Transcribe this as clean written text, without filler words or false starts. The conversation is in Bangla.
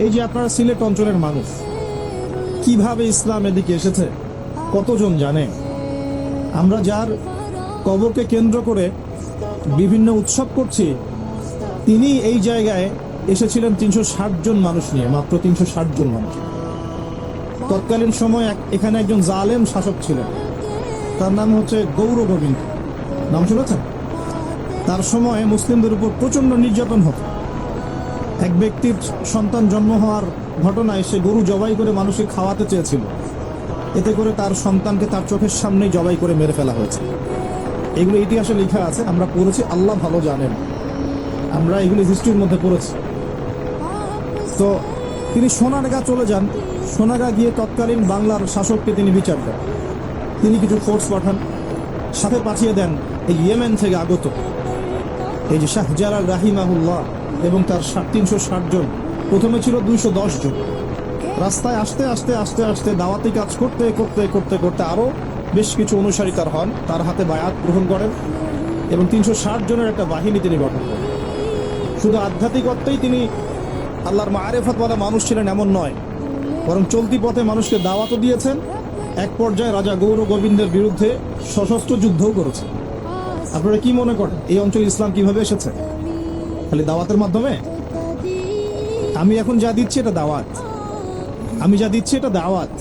এই যে আপনারা সিলেট অঞ্চলের মানুষ, কিভাবে ইসলাম এদিকে এসেছে কতজন জানে? আমরা যার কবরকে কেন্দ্র করে বিভিন্ন উৎসব করছি, তিনি এই জায়গায় এসেছিলেন ৩৬০ জন মানুষ নিয়ে, মাত্র ৩৬০ জন মানুষ। তৎকালীন সময় এখানে একজন জালেম শাসক ছিলেন, তার নাম হচ্ছে গৌর গোবিন্দ। নাম শুনেছেন? তার সময় মুসলিমদের উপর প্রচন্ড নির্যাতন হতো। এক ব্যক্তির সন্তান জন্ম হওয়ার ঘটনায় সে গরু জবাই করে মানুষকে খাওয়াতে চেয়েছিল, এতে করে তার সন্তানকে তার চোখের সামনেই জবাই করে মেরে ফেলা হয়েছে। এগুলো ইতিহাসে লেখা আছে, আমরা পড়েছি, আল্লাহ ভালো জানেন, আমরা এগুলি হিস্ট্রির মধ্যে পড়েছি। তো তিনি সোনারগাঁ চলে যান। সোনারগাঁ গিয়ে তৎকালীন বাংলার শাসককে তিনি বিচার দেন। তিনি কিছু ফোর্স পাঠান, সাথে পাঠিয়ে দেন এই ইয়েমেন থেকে আগত এই যে শাহজালাল রাহিমাহুল্লাহ এবং তার ৩৬০ জন। প্রথমে ছিল ২১০ জন। রাস্তায় আস্তে আস্তে আস্তে আস্তে দাওয়াতি কাজ করতে করতে করতে করতে আরও বেশ কিছু অনুসারী তার হন, তার হাতে বায়াত গ্রহণ করেন এবং ৩৬০ জনের একটা বাহিনী তিনি গঠন করেন। শুধু আধ্যাত্মিকত্বেই তিনি আল্লাহর মাআরিফাতওয়ালা মানুষ ছিলেন এমন নয়, বরং চলতি পথে মানুষকে দাওয়াতও দিয়েছেন। এক পর্যায়ে রাজা গৌর গোবিন্দের বিরুদ্ধে সশস্ত্র যুদ্ধও করেছে। আপনারা কি মনে করেন এই অঞ্চলে ইসলাম কিভাবে এসেছে? খালি দাওয়াতের মাধ্যমে? আমি এখন যা দিচ্ছি এটা দাওয়াত, আমি যা দিচ্ছি এটা দাওয়াত।